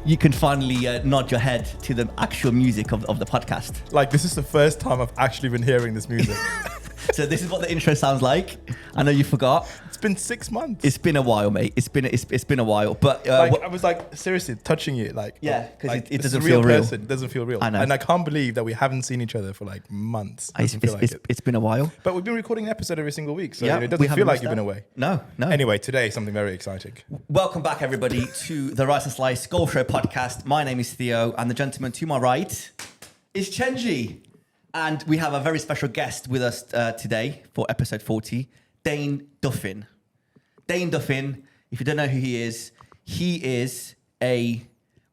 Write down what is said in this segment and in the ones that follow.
you can finally nod your head to the actual music of the podcast. Like, this is the first time I've actually been hearing this music. So this is what the intro sounds like. I know you forgot. It's been 6 months. It's been a while, mate. It's been a while. But I was like seriously touching you, like because like, it this doesn't is a real feel real. person. It doesn't feel real. I know. And I can't believe that we haven't seen each other for like months. It's been a while. But we've been recording an episode every single week, so Yeah, it we doesn't haven't feel like missed you've been that. away. No. Anyway, today something very exciting. Welcome back, everybody, to the Rice and Slice Golf Show podcast. My name is Theo, and the gentleman to my right is Chenji. And we have a very special guest with us today for episode 40, Dane Duffin. Dane Duffin, if you don't know who he is a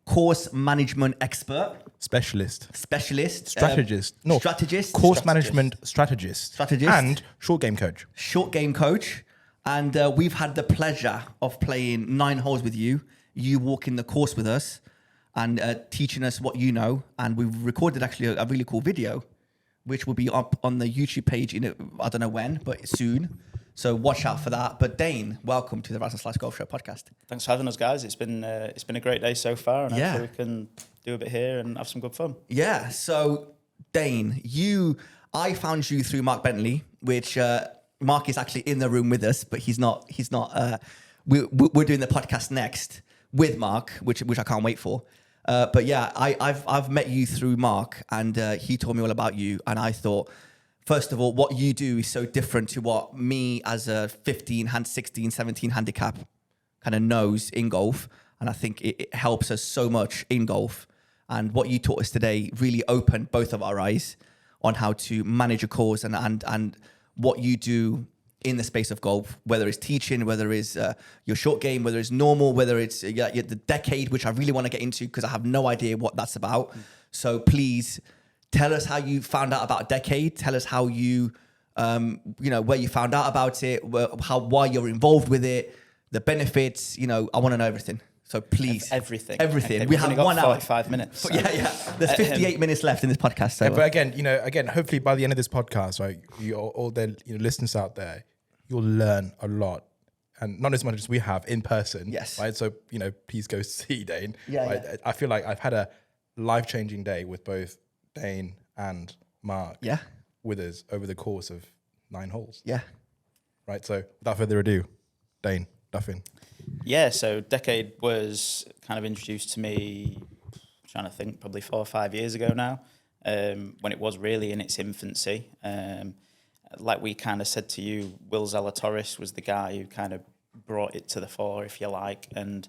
course management expert. Specialist. Strategist. Strategist. Course management strategist. And short game coach. Short game coach. And we've had the pleasure of playing 9 holes with you. You walking the course with us and teaching us what you know. And we've recorded actually a really cool video, which will be up on the YouTube page I don't know when, but soon. So watch out for that. But Dane, welcome to the Rice and Slice Golf Show podcast. Thanks for having us, guys. It's been a great day so far, and hopefully we can do a bit here and have some good fun. Yeah. So Dane, I found you through Mark Bentley, which Mark is actually in the room with us, but he's not. We're doing the podcast next with Mark, which I can't wait for. But yeah, I've met you through Mark, and he told me all about you, and I thought, first of all, what you do is so different to what me as a 16, 17 handicap kind of knows in golf, and I think it helps us so much in golf. And what you taught us today really opened both of our eyes on how to manage a course and what you do in the space of golf, whether it's teaching, whether it's your short game, whether it's normal, whether it's the decade, which I really want to get into because I have no idea what that's about. So please tell us how you found out about decade. Tell us how you, where you found out about it, why you're involved with it, the benefits. I want to know everything. So please, everything. Okay, we have got 1 hour, 45 minutes. So. Yeah. There's 58 minutes left in this podcast. So. Yeah, but again, hopefully by the end of this podcast, right, you all the listeners out there, you'll learn a lot, and not as much as we have in person. Yes. Right. So please go see Dane. Yeah. Right? Yeah. I feel like I've had a life-changing day with both Dane and Mark. Yeah. With us over the course of 9 holes. Yeah. Right. So without further ado, Dane Duffin. Yeah, so Decade was kind of introduced to me, I'm trying to think, probably 4 or 5 years ago now, when it was really in its infancy. Like we kind of said to you, Will Zalatoris was the guy who kind of brought it to the fore, if you like. And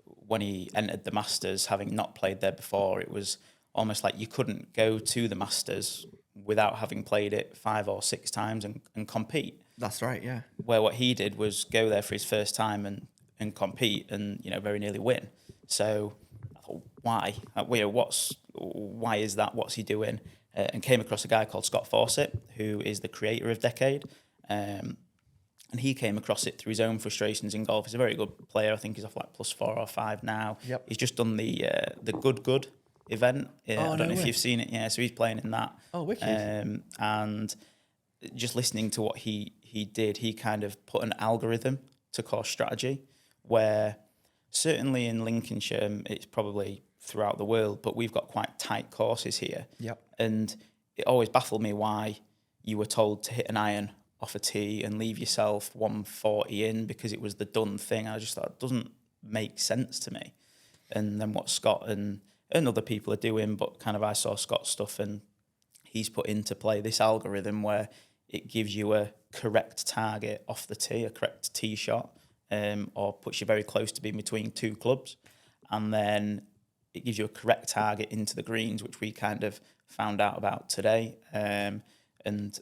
when he entered the Masters, having not played there before, it was almost like you couldn't go to the Masters without having played it 5 or 6 times and compete. That's right, yeah. Where what he did was go there for his first time and compete and, very nearly win. So I thought, why? Why is that? What's he doing? And came across a guy called Scott Fawcett, who is the creator of Decade. And he came across it through his own frustrations in golf. He's a very good player. I think he's off like +4 or 5 now. Yep. He's just done the Good event. I don't know if you've seen it. Yeah, so he's playing in that. Oh, wicked. And just listening to what he did, he kind of put an algorithm to course strategy, where certainly in Lincolnshire, it's probably throughout the world, but we've got quite tight courses here. Yep. And it always baffled me why you were told to hit an iron off a tee and leave yourself 140 in because it was the done thing. I just thought, it doesn't make sense to me. And then what Scott and other people are doing, but kind of I saw Scott's stuff and he's put into play this algorithm where it gives you a correct target off the tee, a correct tee shot, or puts you very close to being between 2 clubs. And then it gives you a correct target into the greens, which we kind of found out about today. And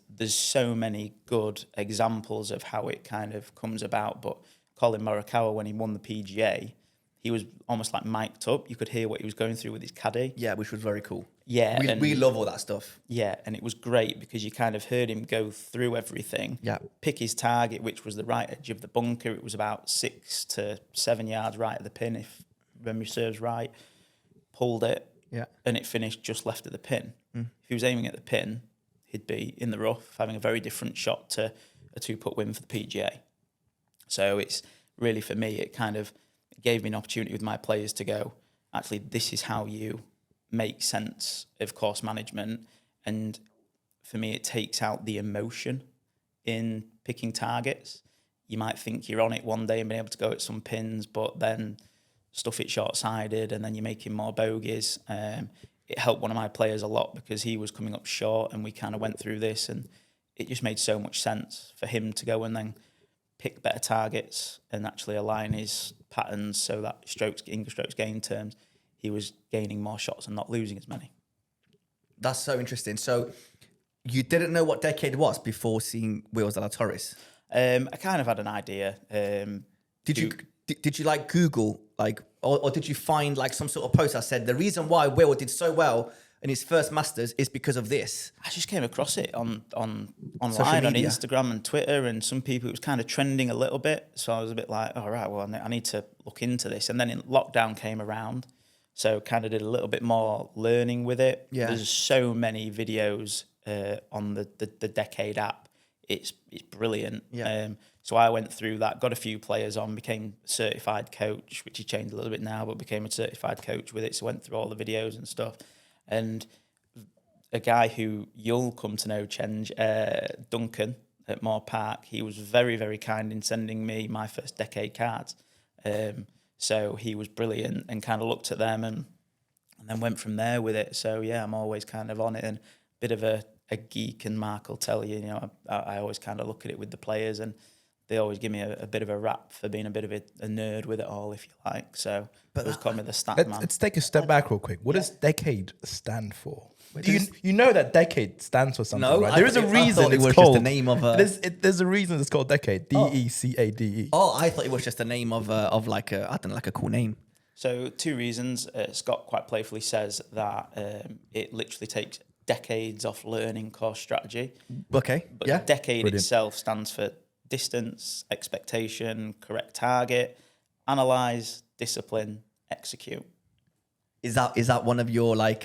there's so many good examples of how it kind of comes about. But Colin Morikawa, when he won the PGA, he was almost like mic'd up. You could hear what he was going through with his caddy. Yeah, which was very cool. Yeah. We love all that stuff. Yeah, and it was great because you kind of heard him go through everything. Yeah. Pick his target, which was the right edge of the bunker. It was about 6 to 7 yards right of the pin, if memory serves right. Pulled it. Yeah. And it finished just left of the pin. If he was aiming at the pin, he'd be in the rough, having a very different shot to a 2-putt win for the PGA. So it's really, for me, it kind of gave me an opportunity with my players to go, actually this is how you make sense of course management. And for me, it takes out the emotion in picking targets. You might think you're on it one day and being able to go at some pins, but then stuff it short-sided and then you're making more bogeys. It helped one of my players a lot because he was coming up short and we kind of went through this, and it just made so much sense for him to go and then pick better targets and actually align his patterns so that English strokes gain terms, he was gaining more shots and not losing as many. That's so interesting. So you didn't know what decade was before seeing Wheels de la Torres? I kind of had an idea. Did you like Google, like, or did you find like some sort of post that said the reason why Will did so well in his first Masters is because of this? I just came across it on online, on media. Instagram and Twitter, and some people, it was kind of trending a little bit. So I was a bit like, all right, well, I need to look into this. And then lockdown came around, so kind of did a little bit more learning with it. Yeah. There's so many videos on the Decade app. It's brilliant. Yeah. So I went through that, got a few players on, became certified coach, which he changed a little bit now, but became a certified coach with it. So went through all the videos and stuff. And a guy who you'll come to know, Chenji, Duncan at Moore Park, he was very, very kind in sending me my first Decade cards. So he was brilliant and kind of looked at them and then went from there with it. So yeah, I'm always kind of on it, and a bit of a geek, and Mark will tell you, I always kind of look at it with the players, and they always give me a bit of a rap for being a bit of a nerd with it all, if you like. So it was call me the stat man. Let's take a step back real quick. What does Decade stand for? You know that Decade stands for something, No, right? There is a I reason thought it it's was called. just the name of a. There's a reason it's called Decade. DECADE. Oh, I thought it was just the name of like a, I don't know, like a cool name. So 2 reasons. Scott quite playfully says that it literally takes decades off learning course strategy. Okay. But yeah. Decade Brilliant. itself stands for distance, expectation, correct target, analyze, discipline, execute. Is that one of your like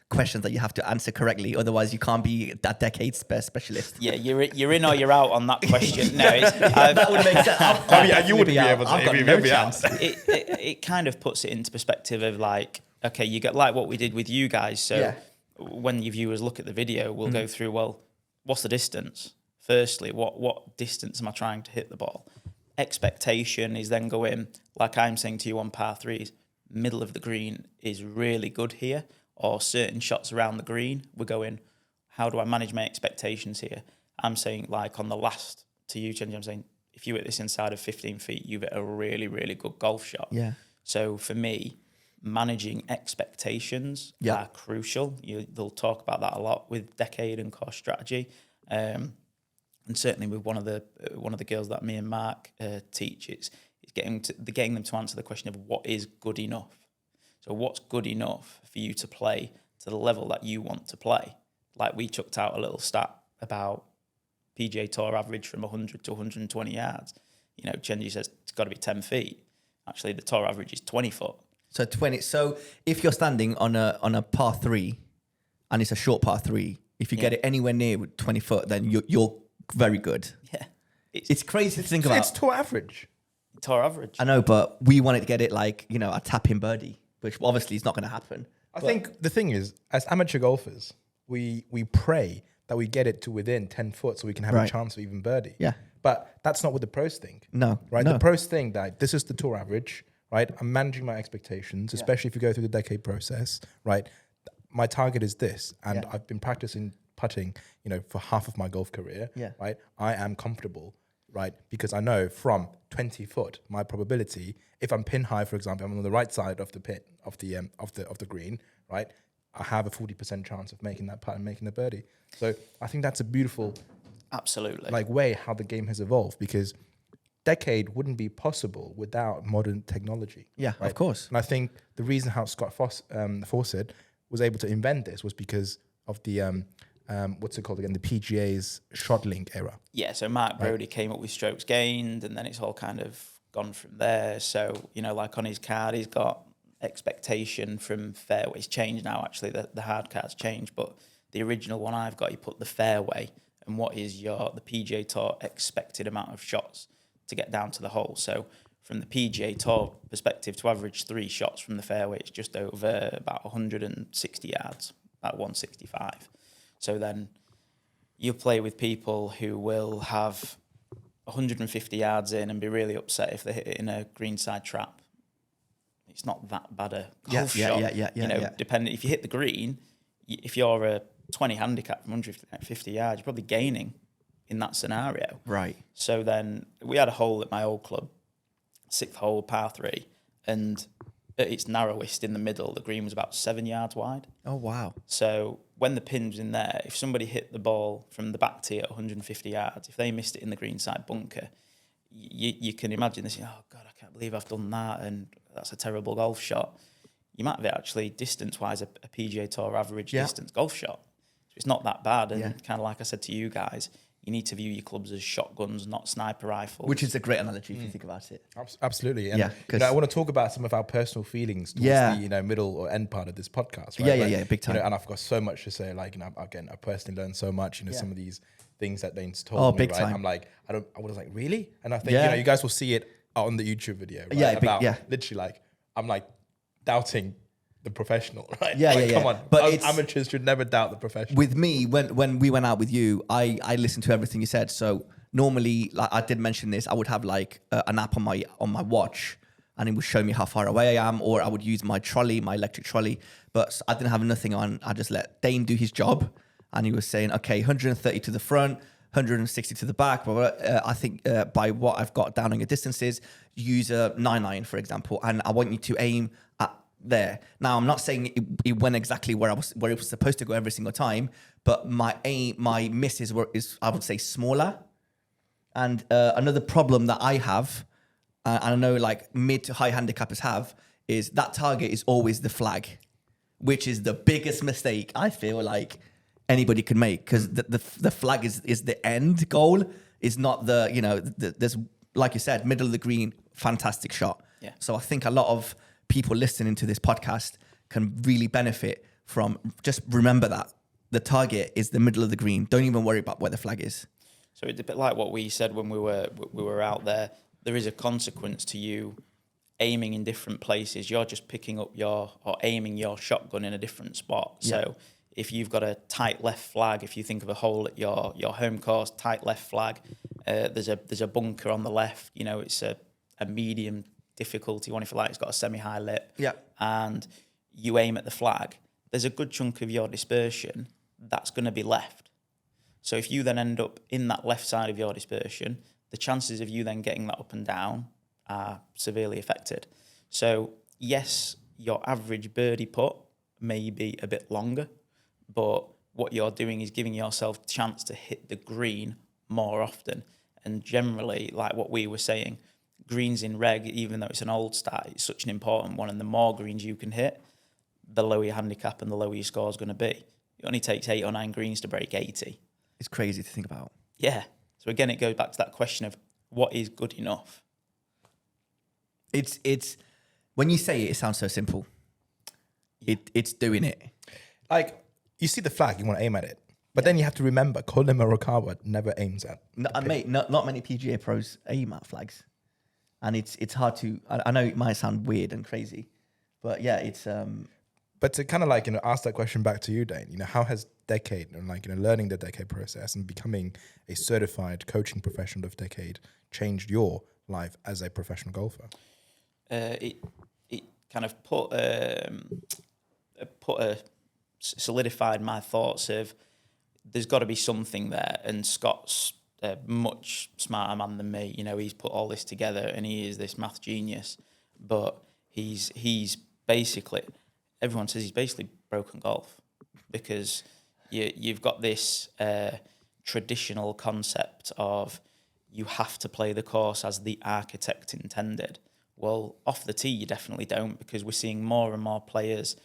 questions that you have to answer correctly? Otherwise, you can't be that Decade specialist. Yeah, you're in or you're out on that question. No, That would make sense. You wouldn't be able to. I've got You'd no be out. chance. it kind of puts it into perspective of like, okay, you get like what we did with you guys. So Yeah. when your viewers look at the video, we'll go through, well, what's the distance? Firstly, what distance am I trying to hit the ball? Expectation is then going, like I'm saying to you on par threes, middle of the green is really good here, or certain shots around the green, we're going, how do I manage my expectations here? I'm saying, like on the last to you, Chenji, I'm saying, if you hit this inside of 15 feet, you've hit a really, really good golf shot. Yeah. So for me, managing expectations are crucial. They'll talk about that a lot with Decade and course strategy. And certainly with one of the girls that me and Mark teach, it's getting them to answer the question of what is good enough. So what's good enough for you to play to the level that you want to play? Like we chucked out a little stat about PGA Tour average from 100 to 120 yards. Chenji says it's got to be 10 feet. Actually, the tour average is 20 foot. So 20. So if you're standing on a par 3, and it's a short par 3, if you get it anywhere near 20 foot, then you're very good. Yeah. It's crazy to think about. It's tour average. Tour average. I know, but we wanted to get it like, a tap-in birdie, which obviously is not going to happen. I think the thing is, as amateur golfers, we pray that we get it to within 10 foot so we can have a chance of even birdie. Yeah. But that's not what the pros think. No. Right? No. The pros think that this is the tour average, right? I'm managing my expectations, especially if you go through the Decade process, right? My target is this. And I've been practicing putting, for half of my golf career, right? I am comfortable, right? Because I know from 20 foot, my probability, if I'm pin high, for example, I'm on the right side of the pit of the green, right? I have a 40% chance of making that putt and making the birdie. So I think that's a beautiful, absolutely, way how the game has evolved, because Decade wouldn't be possible without modern technology. Yeah, right? of course. And I think the reason how Scott Fawcett was able to invent this was because of the what's it called again? The PGA's ShotLink era. Yeah, so Mark Brody came up with strokes gained, and then it's all kind of gone from there. So, like on his card, he's got expectation from fairway. It's changed now, actually. The hard card's changed, but the original one I've got, you put the fairway and what is the PGA Tour expected amount of shots to get down to the hole. So from the PGA Tour perspective, to average 3 shots from the fairway, it's just over about 160 yards, about 165. So then you play with people who will have 150 yards in and be really upset if they hit it in a greenside trap. It's not that bad a golf shot. Depending, if you hit the green, if you're a 20 handicap from 150 yards, you're probably gaining in that scenario. Right. So then we had a hole at my old club, 6th hole, par 3, and at its narrowest in the middle, the green was about 7 yards wide. Oh, wow. So when the pin's in there, if somebody hit the ball from the back tee at 150 yards, if they missed it in the greenside bunker, you can imagine this, oh, God, I can't believe I've done that, and that's a terrible golf shot. You might have actually, distance-wise, a PGA Tour average distance golf shot. So it's not that bad. And kind of like I said to you guys, you need to view your clubs as shotguns, not sniper rifles. Which is a great analogy if you think about it. Absolutely. And I want to talk about some of our personal feelings towards the middle or end part of this podcast. Right? Yeah, big time. And I've got so much to say. Like, again, I personally learned so much. Some of these things that Dane's told me. Big right? time. I'm like, I was like, really? And I think you guys will see it on the YouTube video. Right? Literally, like, I'm like doubting the professional, right? Come on, but amateurs should never doubt the professional. With me, when we went out with you, I listened to everything you said. So normally, like I did mention this, I would have like an app on my watch, and it would show me how far away I am, or I would use my electric trolley. But I didn't have nothing on. I just let Dane do his job, and he was saying, okay, 130 to the front, 160 to the back. But I think by what I've got down on your distances, use a 9-iron, for example, and I want you to aim at there. Now, I'm not saying it went exactly where it was supposed to go every single time, but my misses is I would say smaller. And another problem that I have, and I know like mid to high handicappers have, is that target is always the flag, which is the biggest mistake I feel like anybody could make, because the flag is the end goal, is not there's, like you said, middle of the green, fantastic shot. Yeah. So I think a lot of people listening to this podcast can really benefit from just remember that the target is the middle of the green. Don't even worry about where the flag is. So it's a bit like what we said when we were out there. There is a consequence to you aiming in different places. You're just picking up aiming your shotgun in a different spot. Yeah. So if you've got a tight left flag, if you think of a hole at your home course, tight left flag, there's a bunker on the left. It's a medium difficulty one, if you like. It's got a semi-high lip. Yeah. And you aim at the flag, there's a good chunk of your dispersion that's going to be left. So if you then end up in that left side of your dispersion, the chances of you then getting that up and down are severely affected. So yes, your average birdie putt may be a bit longer, but what you're doing is giving yourself a chance to hit the green more often. And generally, like what we were saying, greens in reg, even though it's an old stat, it's such an important one. And the more greens you can hit, the lower your handicap and the lower your score is going to be. It only takes 8 or 9 greens to break 80. It's crazy to think about. Yeah. So again, it goes back to that question of what is good enough. It's when you say it sounds so simple. It's doing it. Like, you see the flag, you want to aim at it. But then you have to remember, Colin Morikawa never aims at. Mate, not many PGA pros aim at flags. And it's hard to, I know it might sound weird and crazy, but yeah, it's... But to kind of like, ask that question back to you, Dane, how has Decade and learning the Decade process and becoming a certified coaching professional of Decade changed your life as a professional golfer? It kind of solidified my thoughts of there's got to be something there, and Scott's a much smarter man than me. He's put all this together and he is this math genius, but he's basically, everyone says he's basically broken golf, because you've got this traditional concept of you have to play the course as the architect intended. Well, off the tee, you definitely don't, because we're seeing more and more players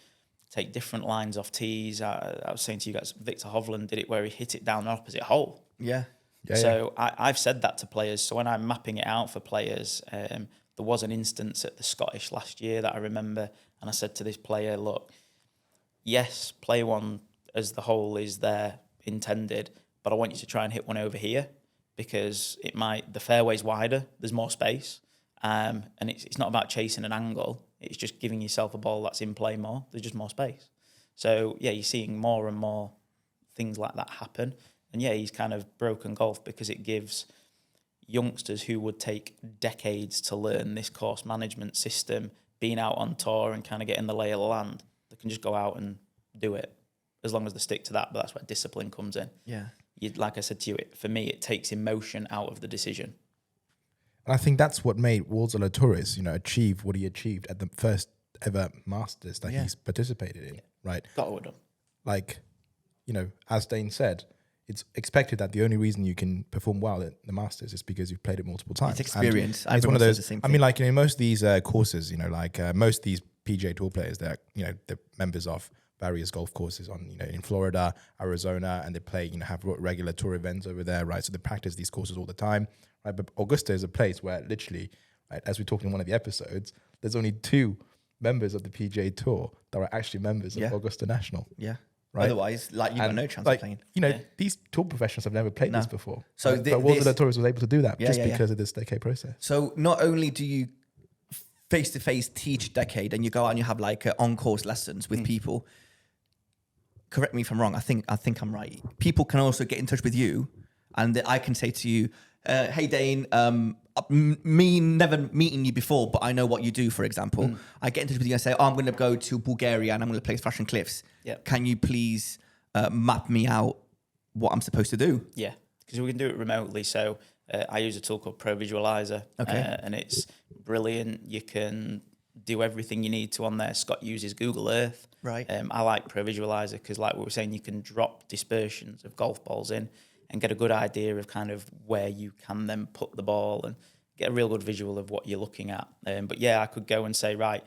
take different lines off tees. I was saying to you guys, Victor Hovland did it where he hit it down the opposite hole. Yeah. So I've said that to players. So when I'm mapping it out for players, there was an instance at the Scottish last year that I remember, and I said to this player, look, yes, play one as the hole is there intended, but I want you to try and hit one over here, because the fairway's wider, there's more space, And it's not about chasing an angle. It's just giving yourself a ball that's in play more. There's just more space. So, yeah, you're seeing more and more things like that happen. And, yeah, he's kind of broken golf because it gives youngsters who would take decades to learn this course management system, being out on tour and kind of getting the lay of the land, they can just go out and do it as long as they stick to that. But that's where discipline comes in. Yeah. Like I said to you, for me, it takes emotion out of the decision. And I think that's what made Walter Torres, achieve what he achieved at the first ever Masters that he's participated in, right? Got to have done. Like, as Dane said, it's expected that the only reason you can perform well at the Masters is because you've played it multiple times. It's experience. It's one of those. The same I mean, like most of these courses, most of these PGA Tour players, they're members of various golf courses in Florida, Arizona, and they play, have regular tour events over there, right? So they practice these courses all the time, right? But Augusta is a place where literally, right, as we talked in one of the episodes, there's only 2 members of the PGA Tour that are actually members of Augusta National. Yeah. Right? Otherwise, you've got no chance of playing. These tour professionals have never played this before. So but Walter Torres was able to do that because of this decade process. So not only do you face-to-face teach decade and you go out and you have like on-course lessons with people, correct me if I'm wrong, I think I'm right. People can also get in touch with you and I can say to you, hey Dane, me never meeting you before, but I know what you do, for example. I get in touch with you and say, I'm going to go to Bulgaria and I'm going to play Flashing Cliffs. Yep. Can you please map me out what I'm supposed to do? Yeah, because we can do it remotely. So I use a tool called Pro Visualizer, and it's brilliant. You can do everything you need to on there. Scott uses Google Earth. Right. I like Pro Visualizer because, like we were saying, you can drop dispersions of golf balls in and get a good idea of kind of where you can then put the ball and get a real good visual of what you're looking at. But yeah, I could go and say, right,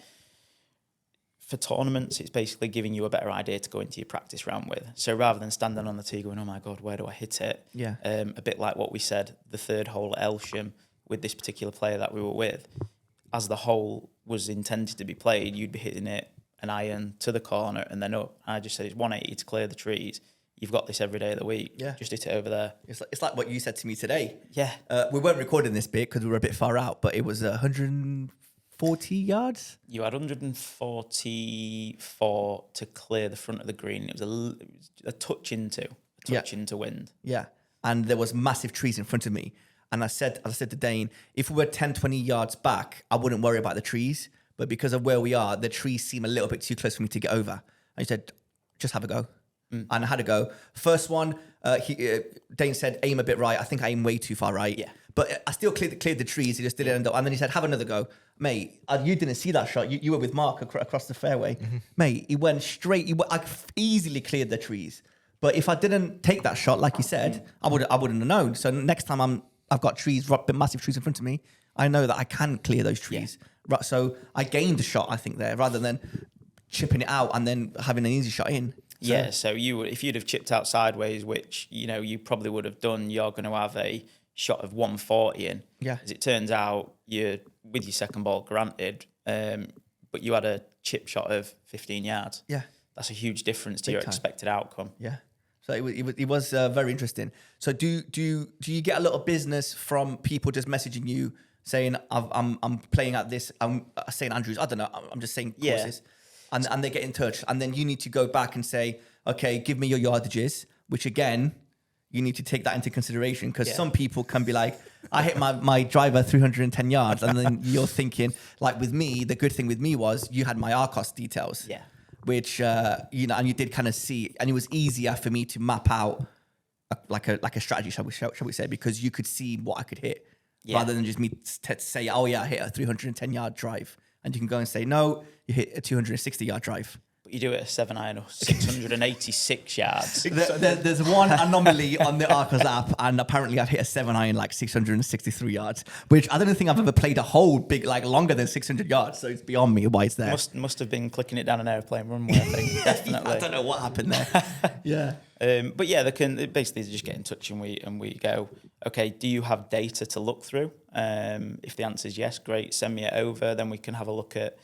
for tournaments, it's basically giving you a better idea to go into your practice round with. So rather than standing on the tee going, oh my God, where do I hit it? Yeah. A bit like what we said, the third hole at Elsham with this particular player that we were with, as the hole was intended to be played, you'd be hitting it an iron to the corner and then up. I just said it's 180 to clear the trees. You've got this every day of the week. Yeah. Just hit it over there. It's like what you said to me today. Yeah. We weren't recording this bit because we were a bit far out, but it was 140 yards. You had 144 to clear the front of the green. It was a touch into wind. Yeah. And there was massive trees in front of me. And I said to Dane, if we were 10, 20 yards back, I wouldn't worry about the trees. But because of where we are, the trees seem a little bit too close for me to get over. And he said, just have a go. And I had a go. First one, Dane said, aim a bit right. I think I aim way too far right. Yeah. But I still cleared the trees. He just didn't end up. And then he said, have another go. Mate, you didn't see that shot. You were with Mark across the fairway. Mm-hmm. Mate, he went straight. I easily cleared the trees. But if I didn't take that shot, like you said, I wouldn't have known. So next time I've got trees, massive trees in front of me, I know that I can clear those trees. Yeah. Right, so I gained a shot, I think, there, rather than chipping it out and then having an easy shot in. So, yeah, so if you'd have chipped out sideways, which, you probably would have done, you're going to have a shot of 140 in. Yeah. As it turns out, you're with your second ball, granted, but you had a chip shot of 15 yards. Yeah. That's a huge difference to your expected outcome. Yeah. So it was very interesting. So do you get a lot of business from people just messaging you saying I'm playing at this St Andrews? I don't know. I'm just saying courses, and they get in touch, and then you need to go back and say, okay, give me your yardages. Which again, you need to take that into consideration because some people can be like, I hit my driver 310 yards, and then you're thinking like with me. The good thing with me was you had my RCOS details. Yeah. Which and you did kind of see, and it was easier for me to map out like a strategy, shall we say, because you could see what I could hit, rather than just me say, oh yeah, I hit a 310 yard drive, and you can go and say, no, you hit a 260 yard drive. But you do it at 7-iron or 686 yards. There's one anomaly on the Arcos app, and apparently I've hit a 7-iron like 663 yards, which I don't think I've ever played a hole big like longer than 600 yards. So it's beyond me why it's there. Must have been clicking it down an airplane runway, I think. Definitely. I don't know what happened there. Yeah. But yeah, they just get in touch and we go, okay, do you have data to look through? If the answer is yes, great, send me it over. Then we can have a look at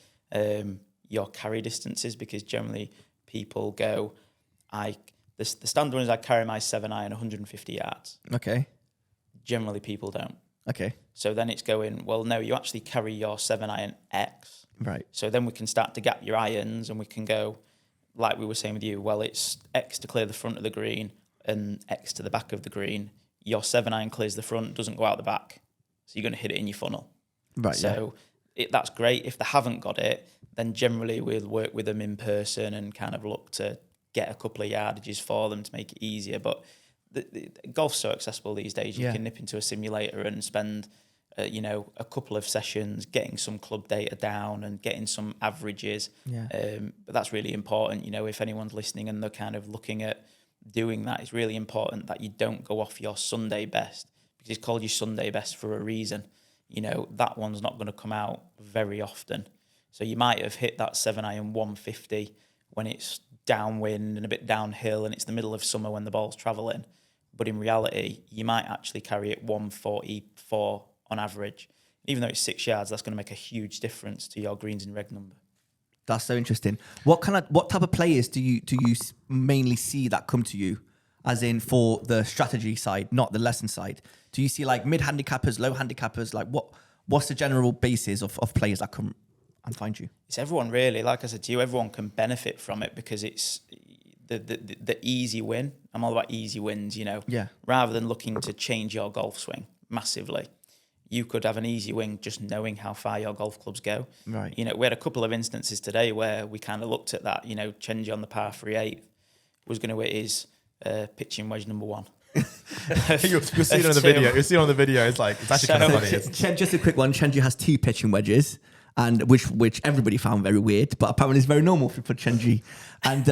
your carry distances, because generally people go, the standard one is I carry my 7-iron 150 yards. Okay. Generally people don't. Okay. So then it's going, well, no, you actually carry your 7-iron X. Right. So then we can start to gap your irons and we can go, like we were saying with you, well, it's X to clear the front of the green and X to the back of the green. Your 7-iron clears the front, doesn't go out the back. So you're going to hit it in your funnel. Right. So that's great. If they haven't got it, then generally we'll work with them in person and kind of look to get a couple of yardages for them to make it easier. But the golf's so accessible these days. You can nip into a simulator and spend, a couple of sessions getting some club data down and getting some averages. Yeah. But that's really important. If anyone's listening and they're kind of looking at doing that, it's really important that you don't go off your Sunday best, because it's called your Sunday best for a reason. That one's not going to come out very often. So you might have hit that 7-iron 150 when it's downwind and a bit downhill and it's the middle of summer when the ball's travelling. But in reality, you might actually carry it 144 on average. Even though it's 6 yards, that's going to make a huge difference to your greens and reg number. That's so interesting. What type of players do you mainly see that come to you, as in for the strategy side, not the lesson side? Do you see like mid handicappers, low handicappers? Like what's the general basis of players that come and find you? It's everyone really. Like I said to you, everyone can benefit from it because it's the easy win. I'm all about easy wins, Yeah. Rather than looking to change your golf swing massively. You could have an easy win just knowing how far your golf clubs go. Right. We had a couple of instances today where we kind of looked at that. Chenji on the par 3/8 was going to hit his pitching wedge number 1. You'll see it on the video. You'll see it on the video. It's actually kind of funny. Just a quick one. Chenji has 2 pitching wedges, and which everybody found very weird, but apparently it's very normal for Chenji. And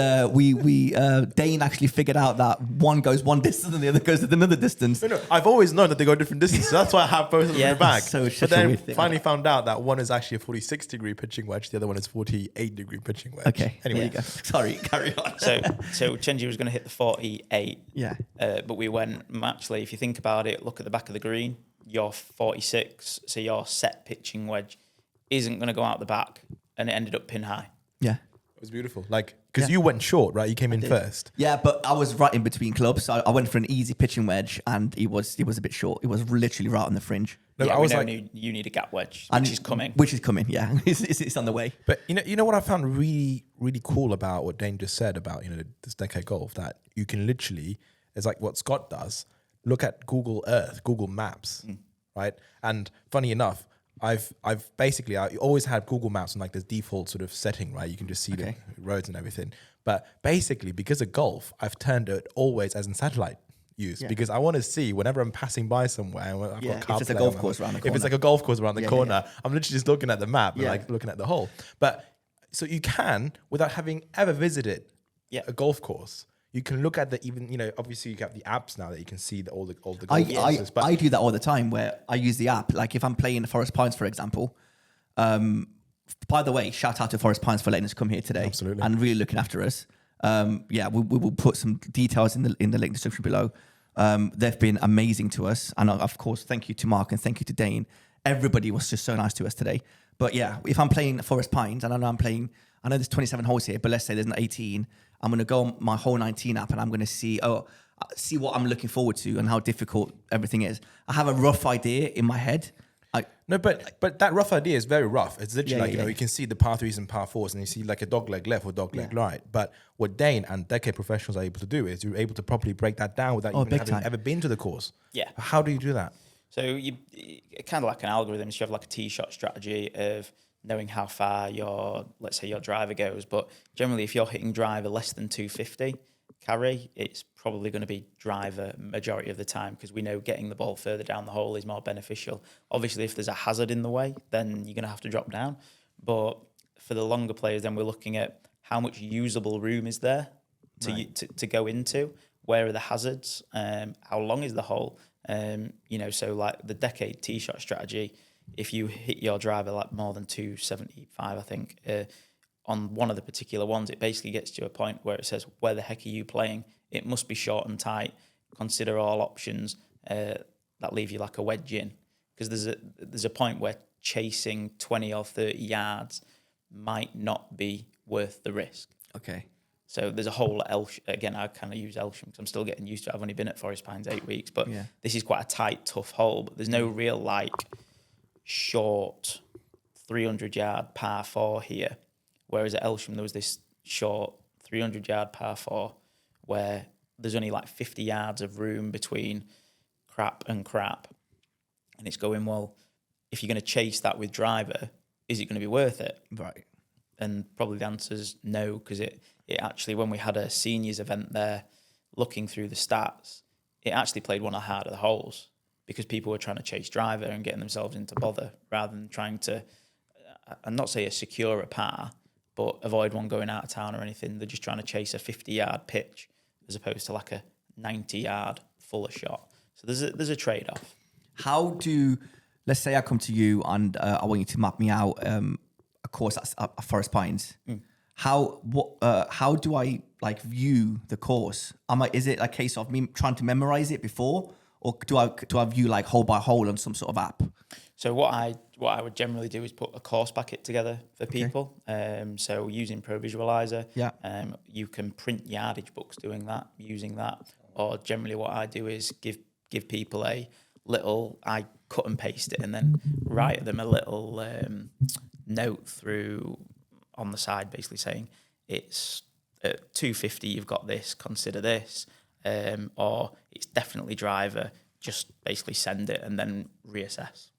Dane actually figured out that one goes one distance and the other goes another distance. No, I've always known that they go different distances. So that's why I have both of them in the bag. So it's but such a then weird thing. finally found out that one is actually a 46-degree pitching wedge. The other one is 48-degree pitching wedge. Okay. Anyway, There you go. Sorry, carry on. So Chenji was going to hit the 48. Yeah. But we went, actually, if you think about it, look at the back of the green, you're 46, so your set pitching wedge isn't going to go out the back, and it ended up pin high. Yeah. it was beautiful. Because you went short, right? You came in first. Yeah, but I was right in between clubs. So I went for an easy pitching wedge, and it was a bit short. It was literally right on the fringe. No, Yeah, I was we know like, you need a gap wedge, And- which is coming. Which is coming, yeah. It's on the way. but you know what I found really, really cool about what Dane just said about, this decade golf, that you can literally, it's like what Scott does, look at Google Earth, Google Maps, right? And funny enough, I've basically, I always had Google Maps on like this default sort of setting, right? You can just see the roads and everything. But basically, because of golf, I've turned it always as in satellite use because I want to see whenever I'm passing by somewhere. And I've got if it's a golf course around the corner. If it's like a golf course around the corner, yeah. I'm literally just looking at the map and like looking at the hole. But so you can, without having ever visited a golf course, you can look at the obviously you have the apps now that you can see all the golf courses. But I do that all the time where I use the app. Like if I'm playing Forest Pines, for example. By the way, shout out to Forest Pines for letting us come here today. Absolutely. And really looking after us. We will put some details in the link description below. They've been amazing to us. And of course, thank you to Mark and thank you to Dane. Everybody was just so nice to us today. But yeah, if I'm playing Forest Pines and I know there's 27 holes here, but let's say there's an 18, I'm going to go on my whole 19 app and I'm going to see what I'm looking forward to and how difficult everything is. I have a rough idea in my head. But that rough idea is very rough. It's literally you can see the par 3s and par 4s and you see like a dog leg left or dog leg right. But what Dane and decade professionals are able to do is you're able to properly break that down without even having ever been to the course. Yeah. How do you do that? So you kind of like an algorithm. So you have like a tee shot strategy of knowing how far let's say your driver goes. But generally, if you're hitting driver less than 250 carry, it's probably going to be driver majority of the time because we know getting the ball further down the hole is more beneficial. Obviously, if there's a hazard in the way, then you're going to have to drop down. But for the longer players, then we're looking at how much usable room is there to go into. Where are the hazards? How long is the hole? So like the decade tee shot strategy, if you hit your driver like more than 275, I think, on one of the particular ones, it basically gets to a point where it says, where the heck are you playing? It must be short and tight. Consider all options that leave you like a wedge in. Because there's a point where chasing 20 or 30 yards might not be worth the risk. Okay. So there's a whole again, I kind of use Elsham because I'm still getting used to it. I've only been at Forest Pines 8 weeks, but this is quite a tight, tough hole. But there's no real like short 300-yard par 4 here. Whereas at Elsham, there was this short 300-yard par 4 where there's only like 50 yards of room between crap and crap. And it's going, well, if you're going to chase that with driver, is it going to be worth it? Right. And probably the answer is no, because it actually, when we had a seniors event there, looking through the stats, it actually played one of the harder holes because people were trying to chase driver and getting themselves into bother rather than trying to, I'm not say a secure a par, but avoid one going out of town or anything. They're just trying to chase a 50-yard pitch as opposed to like a 90-yard fuller shot. So there's a trade-off. How do, let's say I come to you and I want you to map me out a course at Forest Pines. How do I like view the course? Is it a case of me trying to memorize it before, or do I view like hole by hole on some sort of app? So what I would generally do is put a course packet together for people. So using Pro Visualizer, you can print yardage books using that. Or generally what I do is give people a little, I cut and paste it and then write them a little note through on the side, basically saying it's at 250, you've got this, consider this, or it's definitely driver, just basically send it and then reassess.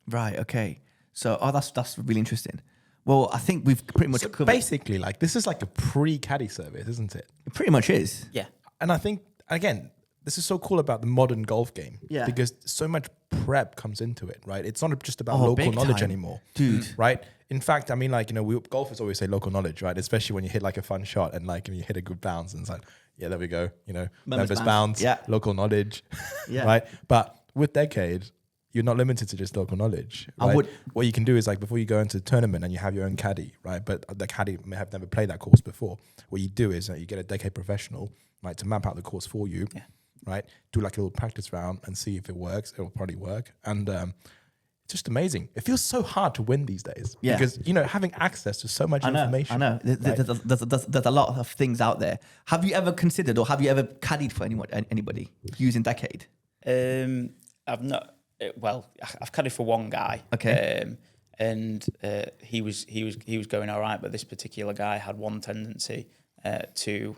Right. Okay. So, that's really interesting. Well, I think we've pretty much covered. Basically, like this is like a pre-caddy service, isn't it? It pretty much is. Yeah. And I think, again, this is so cool about the modern golf game. Yeah. Because so much prep comes into it, right? It's not just about Oh, local big knowledge time. anymore. Dude. Right? In fact, I mean, like, you know, golfers always say local knowledge, right? Especially when you hit like a fun shot and like, you hit a good bounce and it's like, yeah, there we go. You know, members bounce, local knowledge, right? But with Decade, you're not limited to just local knowledge. Right? What you can do is like before you go into a tournament and you have your own caddy, right? But the caddy may have never played that course before. What you do is you get a Decade professional, right, to map out the course for you, right? Do like a little practice round and see if it works. It will probably work. And it's just amazing. It feels so hard to win these days because, you know, having access to so much information. I know. There's a lot of things out there. Have you ever considered or have you ever caddied for anybody using Decade? I've not. Well, I've caddied for one guy. Okay. And he was going all right, but this particular guy had one tendency to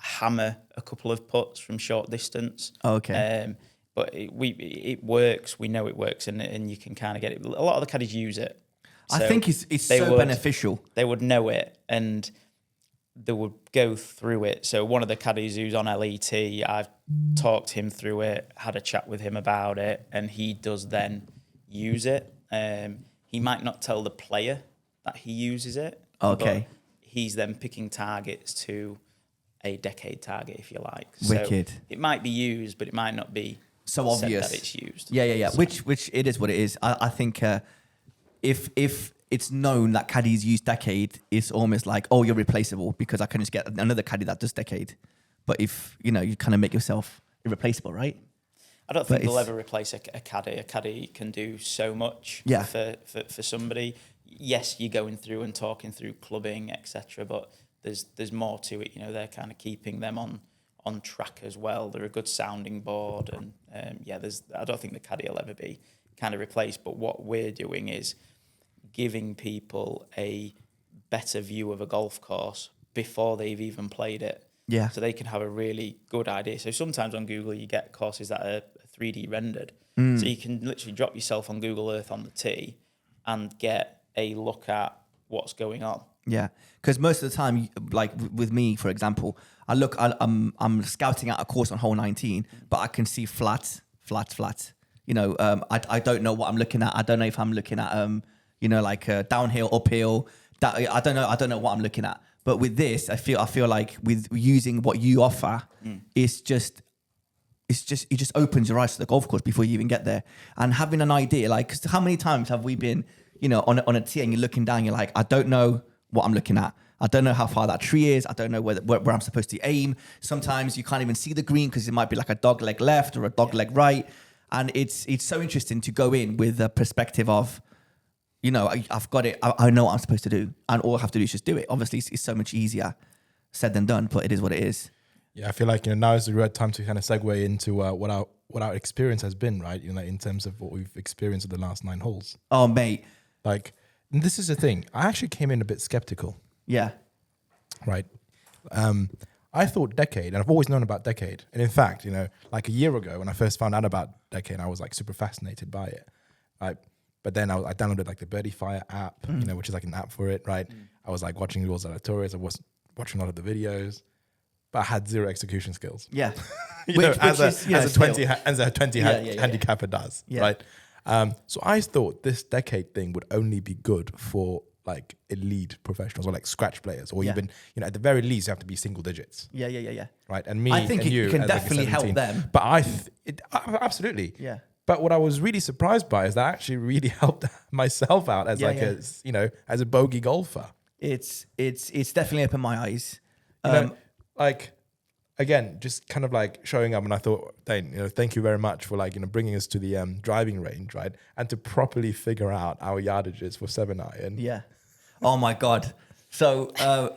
hammer a couple of putts from short distance. Okay. But it works. We know it works, and you can kind of get it. A lot of the caddies use it. I think it's so beneficial. They would know it, and they would go through it. So one of the caddies who's on LET, I've talked him through it, had a chat with him about it, and he does then use it. He might not tell the player that he uses it. Okay. But he's then picking targets to a Decade target, if you like. Wicked. So it might be used, but it might not be so obvious that it's used. Yeah. So. Which it is what it is. I think if it's known that caddies use Decade, it's almost like, oh, you're replaceable because I can just get another caddy that does Decade. But if, you know, you kind of make yourself irreplaceable, right? I don't think they'll ever replace a caddy. A caddy can do so much for somebody. Yes, you're going through and talking through clubbing, etc. But there's more to it. You know, they're kind of keeping them on track as well. They're a good sounding board, and I don't think the caddy will ever be kind of replaced. But what we're doing is giving people a better view of a golf course before they've even played it. Yeah. So they can have a really good idea. So sometimes on Google you get courses that are 3D rendered. So you can literally drop yourself on Google Earth on the tee and get a look at what's going on. Yeah, because most of the time, like with me, for example, I'm scouting out a course on hole 19, but I can see flat. You know, I don't know what I'm looking at. I don't know if I'm looking at downhill, uphill. I don't know what I'm looking at. But with this, I feel like with using what you offer, it just opens your eyes to the golf course before you even get there. And having an idea, like, 'cause how many times have we been, you know, on a tee and you're looking down, you're like, I don't know what I'm looking at. I don't know how far that tree is. I don't know where I'm supposed to aim. Sometimes you can't even see the green because it might be like a dog leg left or a dog leg right. And it's so interesting to go in with a perspective of, you know, I've got it. I know what I'm supposed to do. And all I have to do is just do it. Obviously, it's so much easier. said than done, but it is what it is. Yeah, I feel like now is the right time to kind of segue into what our experience has been, right? In terms of what we've experienced in the last 9 holes. Oh, mate. Like, and this is the thing. I actually came in a bit skeptical, Yeah. right? I thought Decade, and I've always known about Decade. And in fact, like a year ago when I first found out about Decade, I was like super fascinated by it, right? But then I downloaded like the Birdie Fire app, which is like an app for it, right? I was like watching Rules Aleatorious. I was watching a lot of the videos, but I had 0 execution skills. Yeah. As a 20 handicapper does, Yeah. right? So I thought this Decade thing would only be good for like elite professionals or like scratch players, or even at the very least you have to be single digits. Yeah. Right, and me, I think and you can as like a definitely help 17. them. But absolutely, Yeah. But what I was really surprised by is that I actually really helped myself out as as a bogey golfer. It's definitely opened my eyes. Like again, just kind of like showing up, and I thought, Dane, thank you very much for like bringing us to the driving range, right, and to properly figure out our yardages for 7-iron. Yeah. Oh my God. So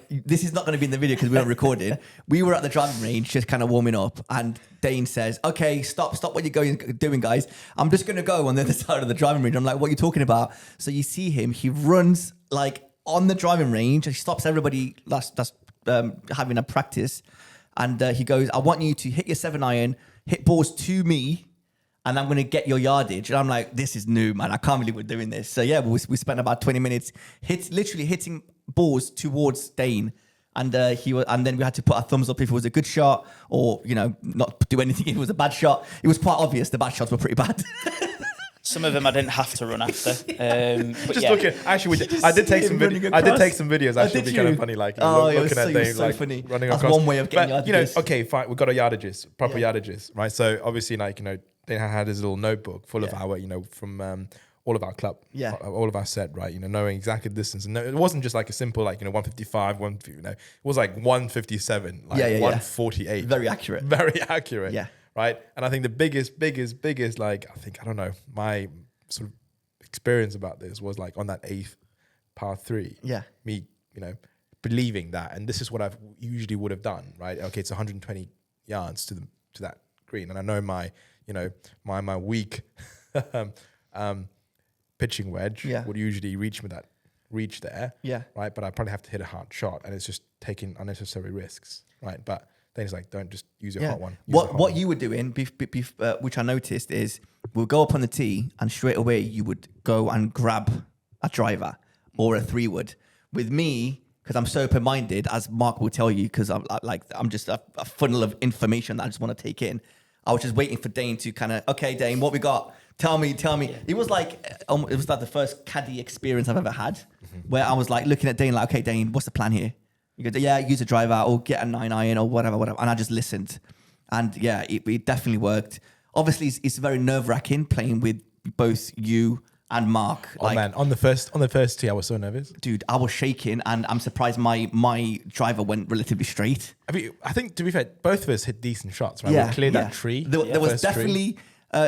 this is not going to be in the video because we weren't recording. We were at the driving range just kind of warming up, and Dane says, okay, stop what you're doing, guys. I'm just going to go on the other side of the driving range. I'm like, what are you talking about? So you see him, he runs like on the driving range, and he stops everybody that's having a practice. And he goes, I want you to hit your 7-iron, hit balls to me, and I'm going to get your yardage. And I'm like, this is new, man. I can't believe we're doing this. So yeah, we spent about 20 minutes literally hitting balls towards Dane. And and then we had to put our thumbs up if it was a good shot, or not do anything if it was a bad shot. It was quite obvious the bad shots were pretty bad. Some of them I didn't have to run after. But Just looking. Actually, I did take some videos. I did take some videos. Actually, it'd be kind of funny. Like looking at Dane like funny. running That's across. one way of getting yardages. Okay, fine. We've got our yardages, proper yardages, right? So obviously, Dane had his little notebook full of our, from all of our club, all of our set, right? Knowing exactly the distance. And it wasn't just like a simple 155, it was like 157, like 148. Very accurate. Very accurate. Yeah. Right. And I think the biggest, like, I don't know, my sort of experience about this was like on that 8th par 3. Yeah. Me, believing that. And this is what I usually would have done, right? Okay, it's 120 yards to that green. And I know my weak pitching wedge would usually reach there. Yeah. Right. But I probably have to hit a hard shot, and it's just taking unnecessary risks. Right. But then it's like, don't just use your hot one. What you were doing, which I noticed, is we'll go up on the tee and straight away you would go and grab a driver or a 3-wood. With me, because I'm so open-minded, as Mark will tell you, because I'm just a funnel of information that I just want to take in. I was just waiting for Dane to kind of, okay, Dane, what we got? Tell me. Yeah. It was like the first caddy experience I've ever had, where I was like looking at Dane, like, okay, Dane, what's the plan here? You go, use a driver or get a 9-iron or whatever. And I just listened. And yeah, it definitely worked. Obviously, it's very nerve-wracking playing with both you and Mark. Oh man, on the first tee, I was so nervous. Dude, I was shaking, and I'm surprised my driver went relatively straight. I think, to be fair, both of us hit decent shots, right? Yeah, We cleared that tree. There was definitely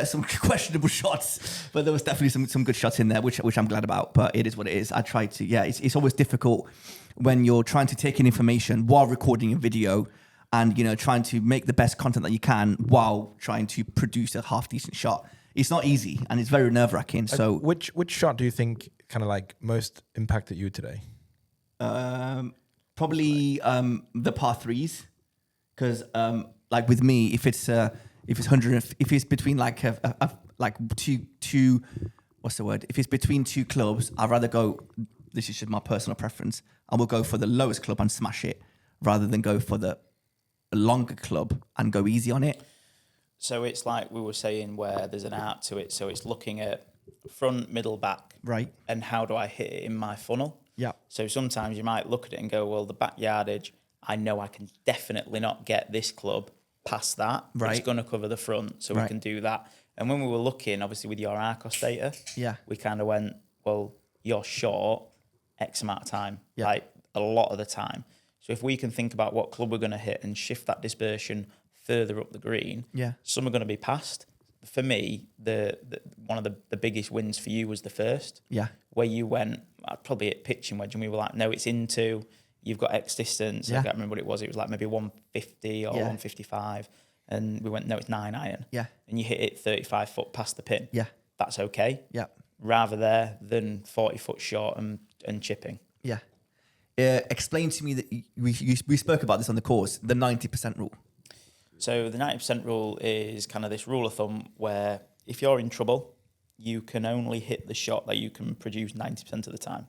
some questionable shots, but there was definitely some good shots in there, which I'm glad about. But it is what it is. I tried to, it's always difficult when you're trying to take in information while recording a video, and trying to make the best content that you can while trying to produce a half decent shot. It's not easy, and it's very nerve-wracking. So which shot do you think kind of like most impacted you today? Probably the par 3s, because like with me, if it's 100, if it's between like like two what's the word? If it's between 2 clubs, I'd rather go. This is just my personal preference. I will go for the lowest club and smash it, rather than go for the longer club and go easy on it. So it's like we were saying, where there's an art to it. So it's looking at front, middle, back, right? And how do I hit it in my funnel? Yeah. So sometimes you might look at it and go, well, the back yardage, I know I can definitely not get this club past that. Right. It's going to cover the front, so we can do that. And when we were looking, obviously with your Arcos data, we kind of went, well, you're short X amount of time, like a lot of the time. So if we can think about what club we're going to hit and shift that dispersion further up the green, some are going to be passed. For me, the one of the biggest wins for you was the first, where you went, I'd probably hit pitching wedge, and we were like, no, it's into, you've got X distance. I can't remember what it was. It was like maybe 150 or 155. And we went, no, it's 9 iron. Yeah. And you hit it 35 foot past the pin. Yeah. That's okay. Yeah. Rather there than 40 foot short and chipping. Yeah. Explain to me that we spoke about this on the course, the 90% rule. So the 90% rule is kind of this rule of thumb where if you're in trouble, you can only hit the shot that you can produce 90% of the time.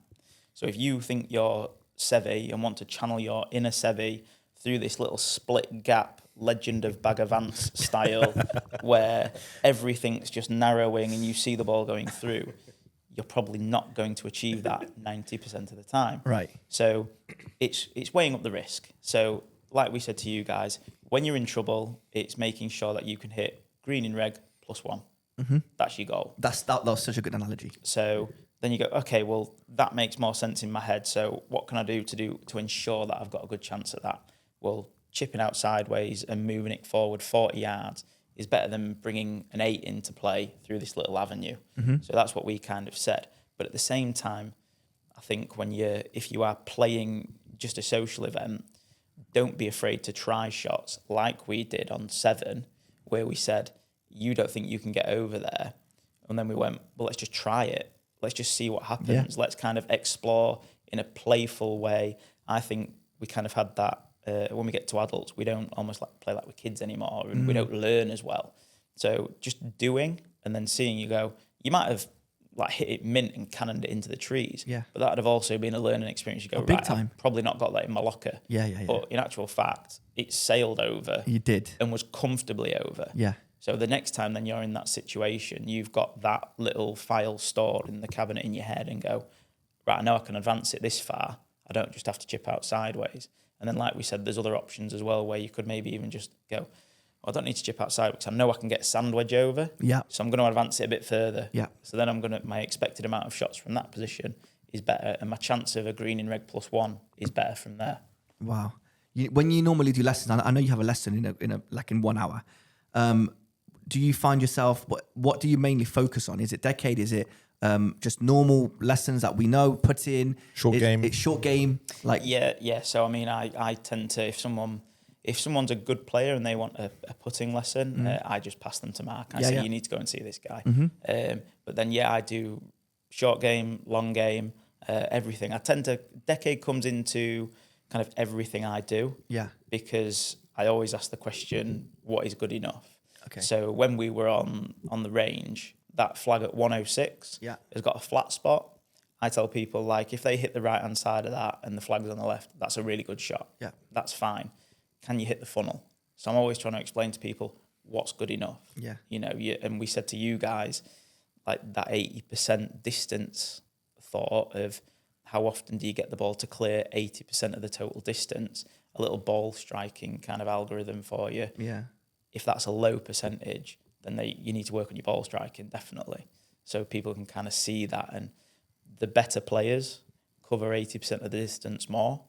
So if you think you're Sevi and want to channel your inner Sevi through this little split gap Legend of Bagavance style where everything's just narrowing and you see the ball going through, you're probably not going to achieve that 90% of the time. Right. So it's weighing up the risk. So like we said to you guys, when you're in trouble, it's making sure that you can hit green in reg +1. Mm-hmm. That's your goal. That was such a good analogy. So then you go, okay, well, that makes more sense in my head. So what can I do to ensure that I've got a good chance at that? Well, chipping out sideways and moving it forward 40 yards is better than bringing an 8 into play through this little avenue. Mm-hmm. So that's what we kind of said. But at the same time, I think if you are playing just a social event, don't be afraid to try shots like we did on 7, where we said, you don't think you can get over there. And then we went, well, let's just try it. Let's just see what happens. Yeah. Let's kind of explore in a playful way. I think we kind of had that when we get to adults, we don't almost play like we're kids anymore, and we don't learn as well. So just doing and then seeing, you go, you might have hit it mint and cannoned it into the trees. Yeah. But that would have also been a learning experience. You go, big time. I've probably not got that in my locker. Yeah. But in actual fact, it sailed over. You did. And was comfortably over. Yeah. So the next time then you're in that situation, you've got that little file stored in the cabinet in your head and go, right, I know I can advance it this far. I don't just have to chip out sideways. And then like we said, there's other options as well where you could maybe even just go, I don't need to chip out sideways because I know I can get a sand wedge over. Yeah. So I'm going to advance it a bit further. Yeah. So then my expected amount of shots from that position is better, and my chance of a green in reg +1 is better from there. Wow. When you normally do lessons, I know you have a lesson in 1 hour. Do you find yourself, what do you mainly focus on? Is it decade? Is it just normal lessons that we know, put in? Game? It's short game. Yeah. So I mean, I tend to, if someone's a good player and they want a putting lesson, I just pass them to Mark. I say, you need to go and see this guy. Mm-hmm. But then, I do short game, long game, everything. Decade comes into kind of everything I do. Yeah. Because I always ask the question, what is good enough? Okay. So when we were on the range, that flag at 106 has got a flat spot. I tell people, if they hit the right-hand side of that and the flag's on the left, that's a really good shot. Yeah. That's fine. Can you hit the funnel? So I'm always trying to explain to people what's good enough. Yeah. And we said to you guys, that 80% distance thought of how often do you get the ball to clear 80% of the total distance, a little ball striking kind of algorithm for you. Yeah. If that's a low percentage, then you need to work on your ball striking, definitely. So people can kind of see that. And the better players cover 80% of the distance more.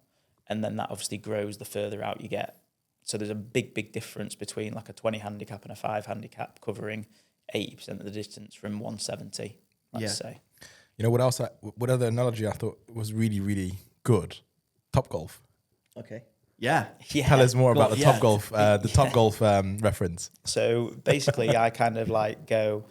And then that obviously grows the further out you get. So there's a big, big difference between a 20 handicap and a 5 handicap covering 80% of the distance from 170, let's say. What other analogy I thought was really, really good? Top-Golf. Okay. Yeah. Tell us more about the Top-Golf, Top-Golf reference. So basically, I kind of go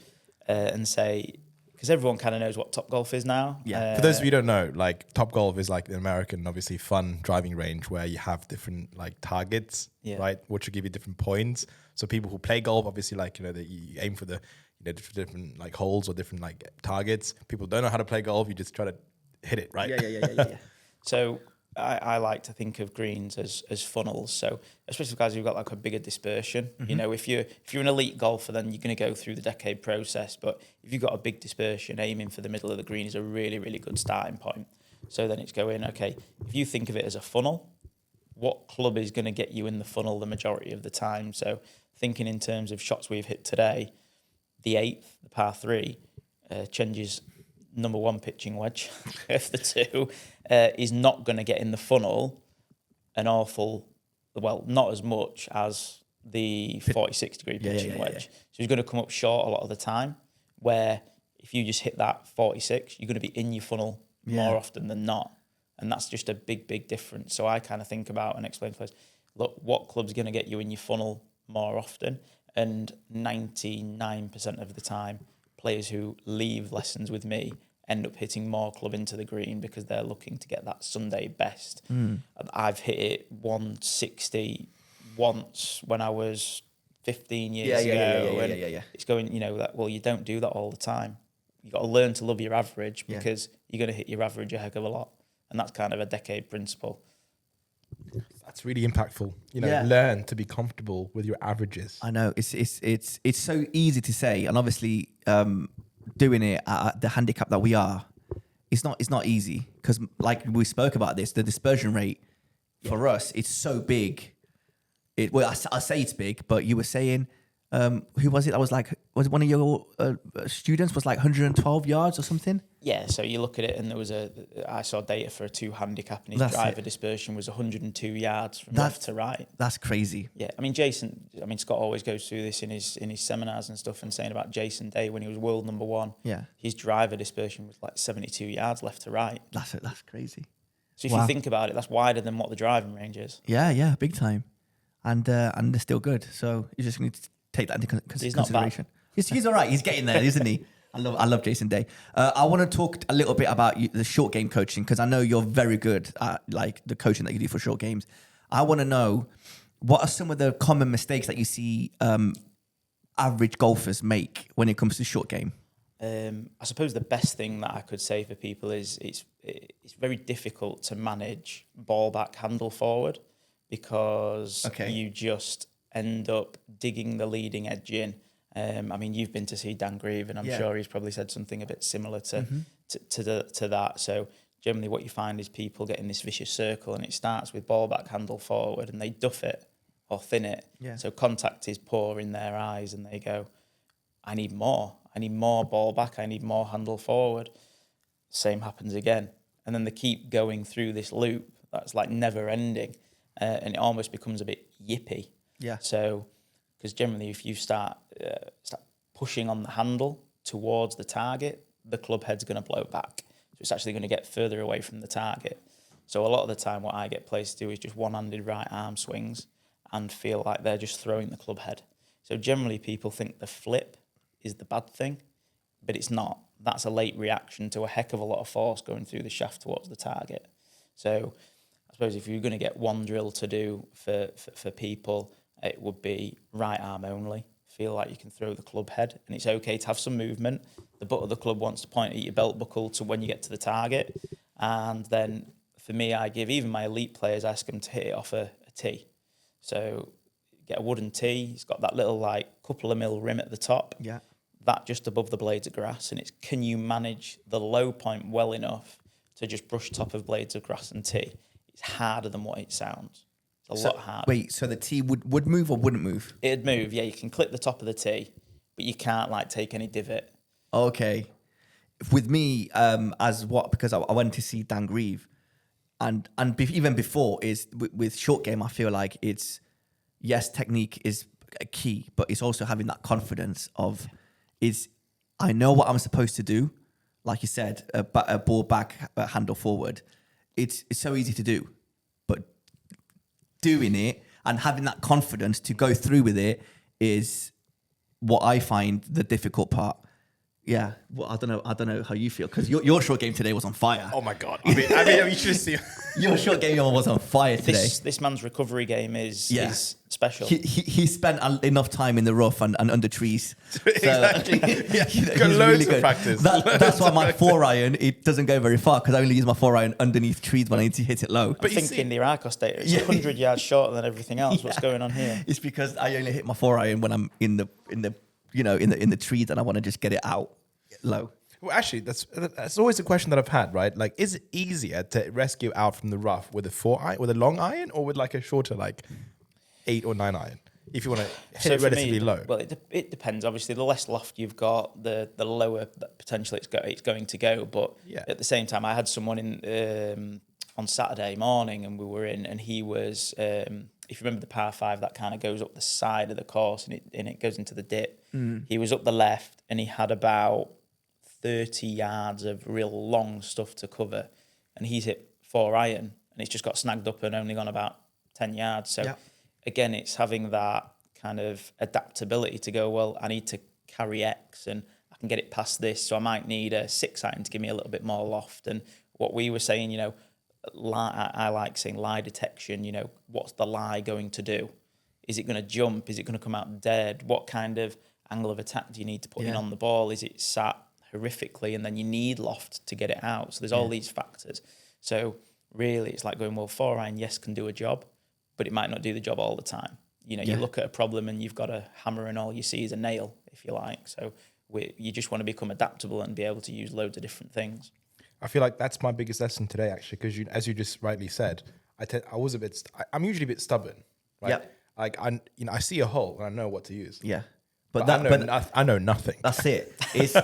and say, because everyone kind of knows what Top-Golf is now. Yeah. For those of you who don't know, Top-Golf is an American, obviously fun driving range where you have different targets, right, which will give you different points. So people who play golf, obviously, you aim for the different holes or different targets. People don't know how to play golf. You just try to hit it, right? Yeah. So I like to think of greens as funnels. So especially for guys who've got a bigger dispersion. Mm-hmm. If you're an elite golfer, then you're going to go through the decade process. But if you've got a big dispersion, aiming for the middle of the green is a really, really good starting point. So then it's going, okay, if you think of it as a funnel, what club is going to get you in the funnel the majority of the time? So thinking in terms of shots we've hit today, the 8th, the par 3, Chenji's number 1 pitching wedge of the 2 is not going to get in the funnel not as much as the 46-degree pitching wedge. So he's going to come up short a lot of the time, where if you just hit that 46, you're going to be in your funnel more often than not. And that's just a big difference. So I kind of think about and explain to players, look, what club's going to get you in your funnel more often? And 99% of the time, players who leave lessons with me end up hitting more club into the green because they're looking to get that Sunday best. I've hit it 160 once when I was 15 years ago. Yeah. It's going, well, you don't do that all the time. You got to learn to love your average because you're going to hit your average a heck of a lot. And that's kind of a decade principle. That's really impactful. Learn to be comfortable with your averages. I know it's so easy to say, and obviously doing it at the handicap that we are, it's not easy because, like we spoke about this, the dispersion rate for us, it's so big. I'll say it's big, but you were saying, who was it? Was it one of your students was like 112 yards or something? Yeah, so you look at it and I saw data for a 2 handicap and his driver dispersion was 102 yards from left to right. That's crazy. Yeah, Scott always goes through this in his seminars and stuff and saying about Jason Day when he was world number 1. Yeah. His driver dispersion was like 72 yards left to right. That's crazy. So if you think about it, that's wider than what the driving range is. Yeah, big time. And they're still good. So you just need to take that into consideration. He's all right. He's getting there, isn't he? I love Jason Day. I want to talk a little bit about the short game coaching because I know you're very good at like the coaching that you do for short games. I want to know what are some of the common mistakes that you see average golfers make when it comes to short game. I suppose the best thing that I could say for people is it's very difficult to manage ball back, handle forward because you just end up digging the leading edge in. You've been to see Dan Grieve, and I'm sure he's probably said something a bit similar to that. So generally what you find is people get in this vicious circle and it starts with ball back, handle forward, and they duff it or thin it. Yeah. So contact is poor in their eyes and they go, I need more ball back, I need more handle forward. Same happens again. And then they keep going through this loop that's like never ending and it almost becomes a bit yippy. Yeah. So, because generally, if you start pushing on the handle towards the target, the club head's going to blow back. So it's actually going to get further away from the target. So a lot of the time, what I get players to do is just one-handed right arm swings and feel like they're just throwing the club head. So generally, people think the flip is the bad thing, but it's not. That's a late reaction to a heck of a lot of force going through the shaft towards the target. So I suppose if you're going to get one drill to do for people, it would be right arm only. Feel like you can throw the club head, and it's okay to have some movement. The butt of the club wants to point at your belt buckle to when you get to the target. And then for me, I give even my elite players, I ask them to hit it off a tee. So get a wooden tee. It's got that little like couple of mil rim at the top. Yeah. That just above the blades of grass, and it's can you manage the low point well enough to just brush top of blades of grass and tee? It's harder than what it sounds. It's a lot harder. Wait, so the tee would move or wouldn't move? It'd move, yeah. You can clip the top of the tee, but you can't like take any divot. Okay. With me, because I went to see Dan Grieve, and even before is with short game, I feel like it's technique is a key, but it's also having that confidence of I know what I'm supposed to do. Like you said, a ball back, handle forward. It's so easy to do, but doing it and having that confidence to go through with it is what I find the difficult part. Yeah, well, I don't know how you feel because your short game today was on fire. Oh my god! I mean, you should see your short game was on fire today. This man's recovery game is special. He spent enough time in the rough and under trees. So, exactly. Got loads really of practice. That's why my 4-iron it doesn't go very far because I only use my 4-iron underneath trees when I need to hit it low. But thinking the Iraqos data is 100 yards shorter than everything else. What's going on here? It's because I only hit my 4-iron when I'm in the trees and I want to just get it out low. Well, actually, that's always a question that I've had, right? Like, is it easier to rescue out from the rough with a long iron, or with like a shorter, like 8 or 9 iron? If you want to hit it relatively low. Well, it depends. Obviously, the less loft you've got, the lower potentially it's going to go. But at the same time, I had someone in on Saturday morning, and we were in, and he was. If you remember the par 5, that kind of goes up the side of the course, and it goes into the dip. He was up the left, and he had about 30 yards of real long stuff to cover, and he's hit 4-iron and it's just got snagged up and only gone about 10 yards. So again, it's having that kind of adaptability to go, well, I need to carry X and I can get it past this. So I might need a 6-iron to give me a little bit more loft. And what we were saying, you know, I like saying lie detection, you know, what's the lie going to do? Is it going to jump? Is it going to come out dead? What kind of angle of attack do you need to put in on the ball? Is it sat horrifically and then you need loft to get it out? So there's all these factors. So really it's like going, well, 4-iron, yes, can do a job, but it might not do the job all the time. You know, you look at a problem and you've got a hammer and all you see is a nail, if you like. So you just want to become adaptable and be able to use loads of different things. I feel like that's my biggest lesson today, actually, because as you just rightly said, I'm usually a bit stubborn, right? Yep. Like I see a hole and I know what to use. Yeah. But I know nothing. That's it. It's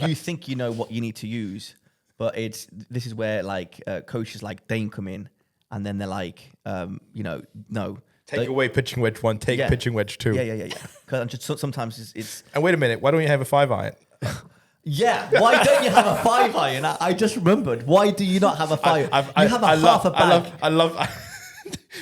you think you know what you need to use, but this is where like coaches like Dane come in, and then they're like, no. Take away pitching wedge 1, take pitching wedge 2. Yeah. Because sometimes it's. And wait a minute, why don't you have a 5-iron? Yeah, why don't you have a 5-iron? I just remembered. Why do you not have a 5? You have half a bag. I love.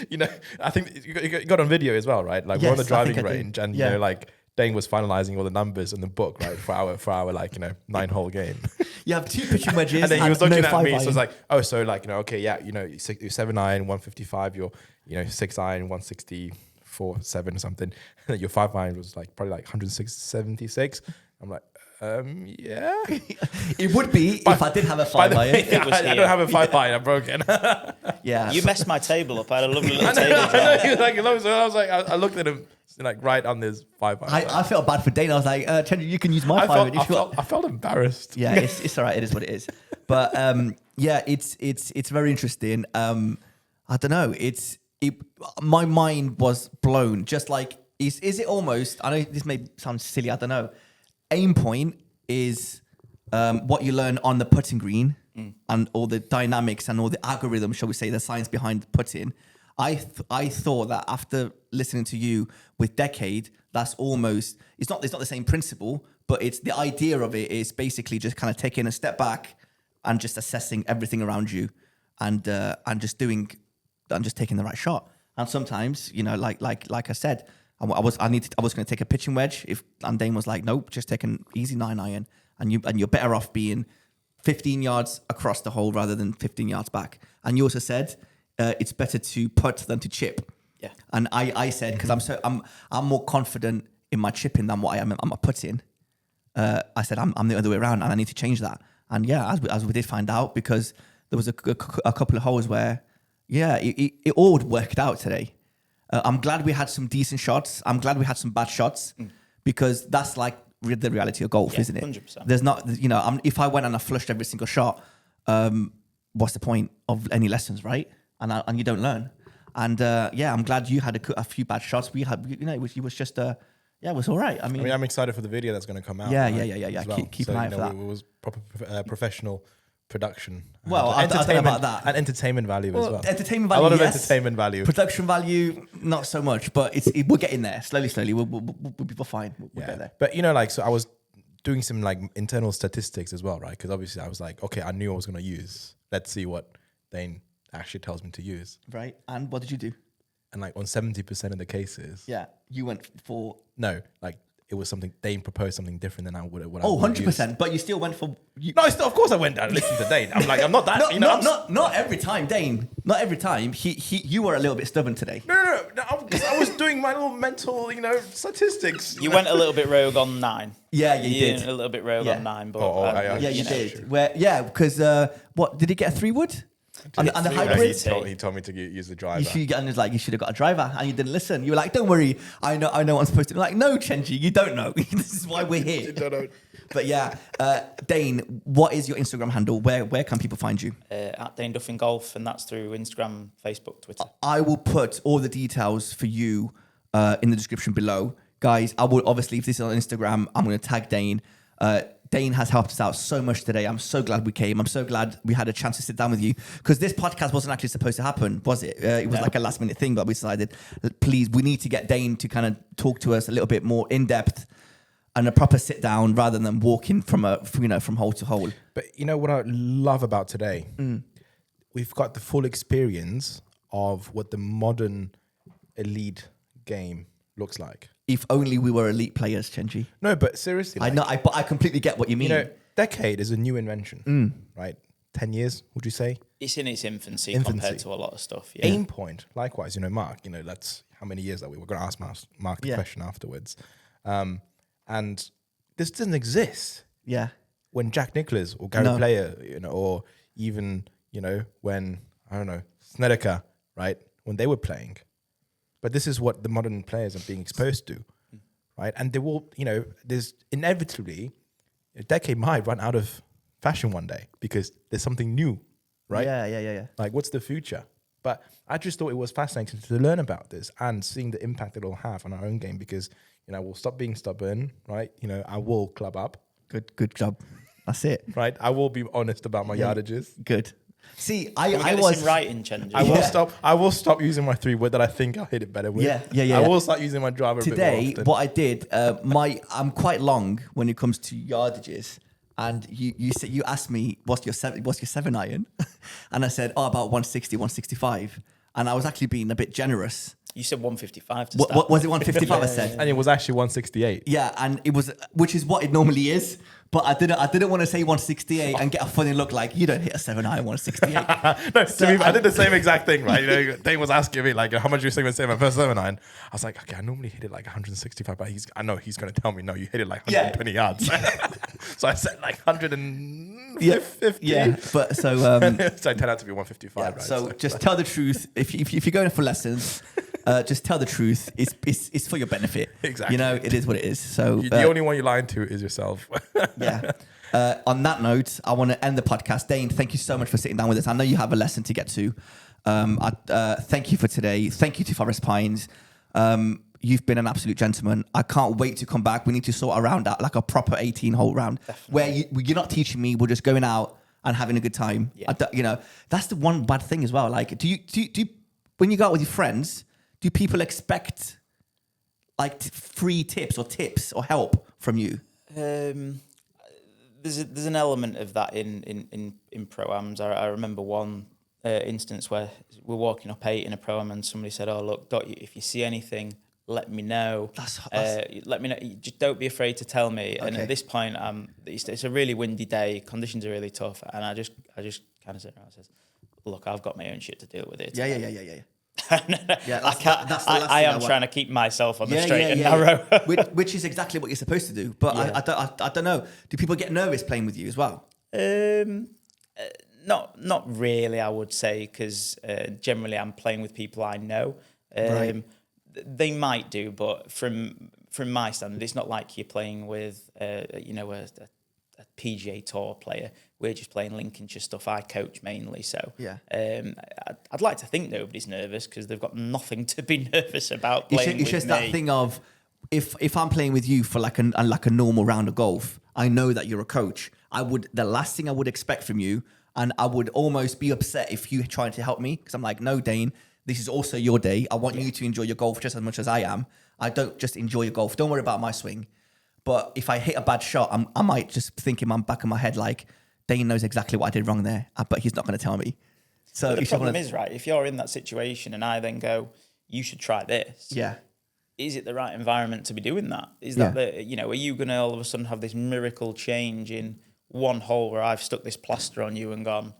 You know, I think you got on video as well, right? Like we're on the driving range, and you know, like Dane was finalizing all the numbers in the book, right, for our like 9-hole game. You have 2 pitching wedges, and then he was looking at me, so iron. I was like, oh, so like, you know, okay, yeah, you know, you're 7-iron 155, your 6-iron 164 7 or something, and your 5-iron was like probably like 176. I'm like, yeah. It would be if I did have a 5-iron. I don't have a 5-iron. I'm broken. Yeah, you messed my table up. I had a lovely little table. I looked at him like right on this 5-iron. I felt bad for Dane. I was like, Chenji, you can use my 5-iron. I felt embarrassed. Yeah, it's all right. It is what it is. But yeah, it's very interesting. I don't know. My mind was blown. Just like, is it almost? I know this may sound silly. I don't know. Aim point is what you learn on the putting green and all the dynamics and all the algorithm, shall we say, the science behind putting. I thought that after listening to you with Decade, that's almost it's not the same principle, but it's the idea of it is basically just kind of taking a step back and just assessing everything around you and just taking the right shot. And sometimes, you know, like I said, I was going to take a pitching wedge and Dane was like, nope, just take an easy 9-iron and you're better off being 15 yards across the hole rather than 15 yards back. And you also said it's better to putt than to chip. Yeah. And I said, because I'm more confident in my chipping than what I am in my putting. I said I'm the other way around and I need to change that. And yeah, as we did find out, because there was a couple of holes where it all worked out today. I'm glad we had some decent shots. I'm glad we had some bad shots because that's like the reality of golf, isn't it? 100%. There's not, you know, if I went and I flushed every single shot, what's the point of any lessons, right? And you don't learn. And I'm glad you had a few bad shots. We had, you know, it was just it was all right. I mean, I'm excited for the video that's going to come out. Yeah. Well. Keep an eye out for that. It was proper professional production. Well, I don't know about that. And entertainment value as well. Entertainment value, a lot of yes. entertainment value. Production value, not so much, but we're getting there slowly. We'll be fine. We'll get there. But you know, like, so I was doing some like internal statistics as well, right? Because obviously I was like, okay, I knew I was going to use. Let's see what Dane actually tells me to use. Right. And what did you do? And like on 70% of the cases, you went for like it was something Dane proposed something different than I would. 100%. But you still went for. No, of course I went down and listened to Dane. I'm like, I'm not that. Not every time, Dane. Not every time. You were a little bit stubborn today. No. Because I was doing my little mental, statistics. You went a little bit rogue on 9. Yeah, you did. Went a little bit rogue on 9, but you did. Because what did he get a 3-wood? And the hybrid? He told me to use the driver. You should have got a driver, and you didn't listen. You were like, "Don't worry, I know what I'm supposed to." Like, no, Chenji, you don't know. This is why we're here. But yeah, Dane, what is your Instagram handle? Where can people find you? At Dane Duffin Golf, and that's through Instagram, Facebook, Twitter. I will put all the details for you in the description below, guys. I will obviously, if this is on Instagram, I'm going to tag Dane. Dane has helped us out so much today. I'm so glad we came. I'm so glad we had a chance to sit down with you because this podcast wasn't actually supposed to happen, was it? It was like a last minute thing, but we decided, please, we need to get Dane to kind of talk to us a little bit more in depth and a proper sit down rather than walking from hole to hole. But you know what I love about today? we've got the full experience of what the modern elite game looks like. If only we were elite players, Chenji. No, but seriously, I know, but I completely get what you mean. you know, decade is a new invention, right? 10 years, would you say? It's in its infancy, Infancy. compared to a lot of stuff. Yeah. Aim point, likewise, you know, Mark, you know, that's how many years that we were going to ask Mark the Yeah. question afterwards. And this doesn't exist Yeah. when Jack Nicklaus or Gary No. Player, you know, or even, you know, when, I don't know, Snedeker, right? When they were playing. But this is what the modern players are being exposed to, right? And they will, you know, there's inevitably, a decade might run out of fashion one day because there's something new, right? Yeah. Like, what's the future? But I just thought it was fascinating to learn about this and seeing the impact it'll have on our own game because, you know, we'll stop being stubborn, right? You know, I will club up, Good job. That's it. right? I will be honest about my yardages. Good. See, Can we I get this was in writing, Chenji? I will stop using my 3 word that I think I'll hit it better with. Yeah. I will start using my driver a bit more today. often. What I did, I'm quite long when it comes to yardages. And you asked me what's your 7 iron, and I said about 160, 165, and I was actually being a bit generous. You said 155 to What start. was it 155? I said. And it was actually 168. Yeah, and it was, which is what it normally is. But I didn't want to say 168 and get a funny look like you don't hit a 7 iron 168. No, I did the same exact thing, right? You know, Dane was asking me like, how much you say when my first 7 iron? I was like, okay, I normally hit it like 165, but I know he's going to tell me, no, you hit it like 120 yards. So I said like 150. Yeah, but so So it turned out to be 155, yeah, right? so just tell the truth. If you're going for lessons, just tell the truth. It's for your benefit. Exactly. You know, it is what it is. So the only one you're lying to is yourself. yeah. On that note, I want to end the podcast. Dane, thank you so much for sitting down with us. I know you have a lesson to get to. Thank you for today. Thank you to Forest Pines. You've been an absolute gentleman. I can't wait to come back. We need to sort around that like a proper 18-hole round. Definitely. Where you're not teaching me. We're just going out and having a good time. Yeah. You know, that's the one bad thing as well. Like, do you when you go out with your friends, do people expect like free tips or help from you? There's an element of that in pro-ams. I remember one instance where we're walking up 8 in a pro-am and somebody said, "Oh look, if you see anything, let me know. Let me know. Just don't be afraid to tell me." Okay. And at this point, it's a really windy day. Conditions are really tough, and I just kind of sit around and says, "Look, I've got my own shit to deal with it." Yeah. Yeah, I am trying to keep myself on the straight and narrow. which is exactly what you're supposed to do. But I don't know. Do people get nervous playing with you as well? Not really, I would say, because generally I'm playing with people I know. Right. They might do, but from my standard, it's not like you're playing with a PGA Tour player. We're just playing Lincolnshire stuff. I coach mainly, so yeah. I'd like to think nobody's nervous because they've got nothing to be nervous about playing it's just that thing of if I'm playing with you for like a normal round of golf, I know that you're a coach. The last thing I would expect from you, and I would almost be upset if you trying to help me because I'm like, no, Dane, this is also your day. I want you to enjoy your golf just as much as I am. I don't just enjoy your golf. Don't worry about my swing. But if I hit a bad shot, I might just think in my back of my head like, Dane knows exactly what I did wrong there, but he's not going to tell me. So but the problem is, right, if you're in that situation and I then go, you should try this. Yeah. Is it the right environment to be doing that? Is that are you going to all of a sudden have this miracle change in one hole where I've stuck this plaster on you and gone,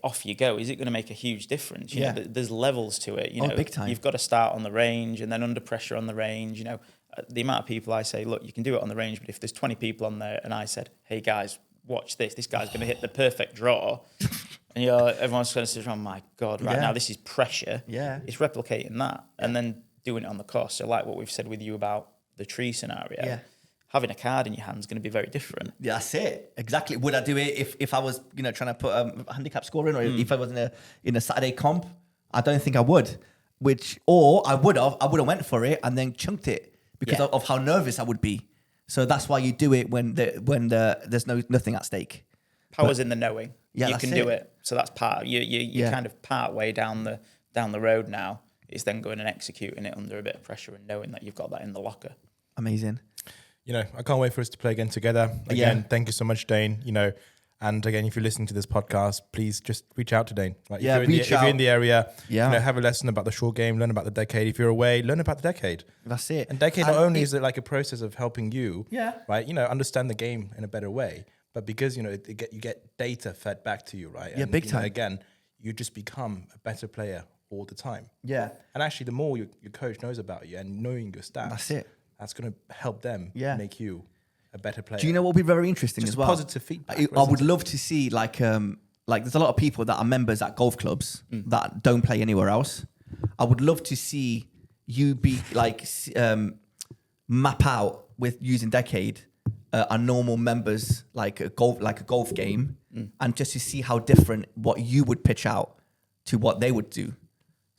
off you go? Is it going to make a huge difference? You know, there's levels to it. You know, big time. You've got to start on the range and then under pressure on the range. You know, the amount of people I say, look, you can do it on the range, but if there's 20 people on there and I said, hey guys, watch this guy's going to hit the perfect draw. And everyone's going to say, oh my God, now this is pressure. Yeah. It's replicating that and then doing it on the course. So like what we've said with you about the tree scenario, having a card in your hand is going to be very different. Yeah, that's it. Exactly. Would I do it if I was, trying to put a handicap score in, or if I was in a Saturday comp? I don't think I would. Or I would have went for it and then chunked it because of how nervous I would be. So that's why you do it when there's nothing at stake. Power's in the knowing. Yeah, you can do it. So that's part. You kind of part way down the road now. It's then going and executing it under a bit of pressure and knowing that you've got that in the locker. Amazing. I can't wait for us to play again together. Again, thank you so much, Dane. And again, if you're listening to this podcast, please just reach out to Dane. Like, Yeah, if you're in the area, Yeah. have a lesson about the short game, learn about the decade. If you're away, learn about the decade. That's it. And decade not only is it like a process of helping you, Yeah. right, understand the game in a better way, but because you get data fed back to you, right? Yeah, and, big time. Again, you just become a better player all the time. Yeah. And actually, the more your coach knows about you and knowing your stats, That's it. That's going to help them make you a better player. Do you know what would be very interesting Just as well? positive feedback. I would love to see like there's a lot of people that are members at golf clubs that don't play anywhere else. I would love to see you be like map out with using Decade a normal members like a golf game, and just to see how different what you would pitch out to what they would do.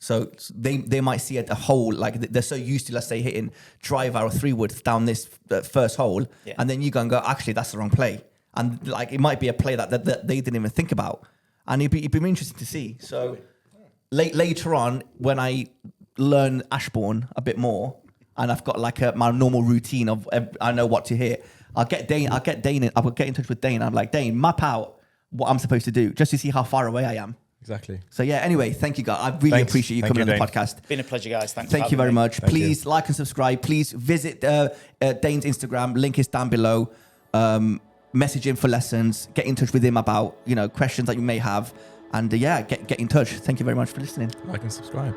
So they might see a hole, like they're so used to, let's say, hitting driver or 3-wood down this first hole, and then you go and go, actually, that's the wrong play. And like it might be a play that they didn't even think about. And it'd be interesting to see. So later on, when I learn Ashbourne a bit more, and I've got like my normal routine of I know what to hit, I'll get Dane, I'll get in touch with Dane. I'm like, Dane, map out what I'm supposed to do just to see how far away I am. Exactly. So yeah, anyway, thank you guys. I really appreciate you coming on the podcast. Been a pleasure, guys. Thanks. Thank you very much. Thank Please like and subscribe. Please visit Dane's Instagram. Link is down below. Message him for lessons. Get in touch with him about questions that you may have. And get in touch. Thank you very much for listening. Like and subscribe.